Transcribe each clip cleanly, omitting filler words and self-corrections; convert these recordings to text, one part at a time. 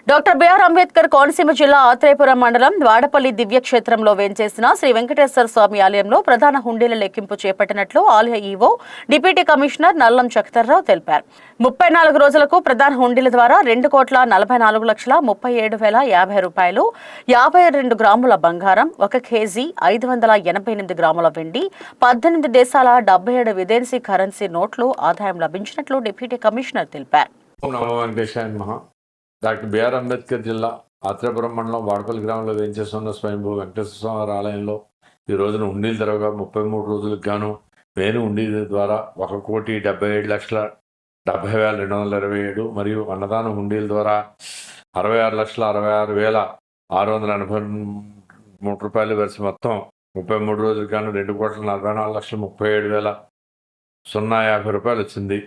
Doctor BR Ambedkar Konaseema జిల్లా ఆత్రేయపురం మండలం వాడపల్లి దివ్యక్షేత్రంలో వేంచేసిన శ్రీ వెంకటేశ్వర స్వామి ఆలయంలో ప్రధాన హుండీల లెక్కింపు చేపట్టినట్లు ఆలయ ఈవో డిప్యూటీ కమిషనర్ నల్లం చక్తర్రావు తెలిపారు. 34 రోజులకు ప్రధాన హుండీల ద్వారా 2,44,37,050 రూపాయలు, 52 గ్రాముల బంగారం, 1 కేజీ 588 గ్రాముల వెండి, 18 దేశాల 77 విదేశీ కరెన్సీ నోట్లు ఆదాయం లభించినట్లు డిప్యూటీ కమిషనర్ తెలిపారు. డాక్టర్ బిఆర్ అంబేద్కర్ జిల్లా ఆత్రేయపురం మండలం వాడపల్లి గ్రామంలో వేంచేస్తున్న స్వయంభూ వెంకటేశ్వర స్వామి ఆలయంలో ఈ రోజున హుండీలు తెరవగా 33 రోజులకు గాను వేణు హుండీల ద్వారా 1,77,70,227 మరియు అన్నదాన హుండీల ద్వారా 66,66,683 రూపాయలు వెలిసి మొత్తం 33 రోజులకు గాను 2,44,37,050 రూపాయలు వచ్చింది.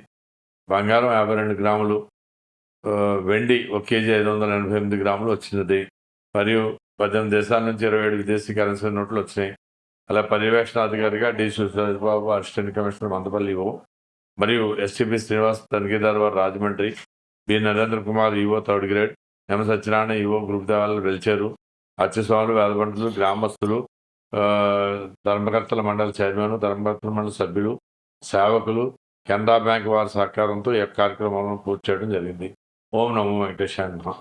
బంగారం 52 గ్రాములు, వెండి 1 కేజీ 588 గ్రాములు వచ్చినది. మరియు 18 దేశాల నుంచి 27 విదేశీ కరెన్సీ నోట్లు వచ్చినాయి. అలా పర్యవేక్షణాధికారిగా D Sureshbabu, assistant commissioner Mandapalli EO మరియు ఎస్టీపీ శ్రీనివాస్ తనిఖీదారు వారు Rajahmundry, B Narendra Kumar EO third grade, M Satyanarayana EO group దేవాలయాలు వెలిచారు. అర్చస్వాములు, వేదపండితులు, గ్రామస్తులు, ధర్మకర్తల మండలి చైర్మన్, ధర్మకర్తల మండలి సభ్యులు, సేవకులు, కెనరా బ్యాంక్ వారి సహకారంతో ఈ కార్యక్రమాలను పూర్తి చేయడం జరిగింది. ఓం నమో వెంకటేశాయ నమః.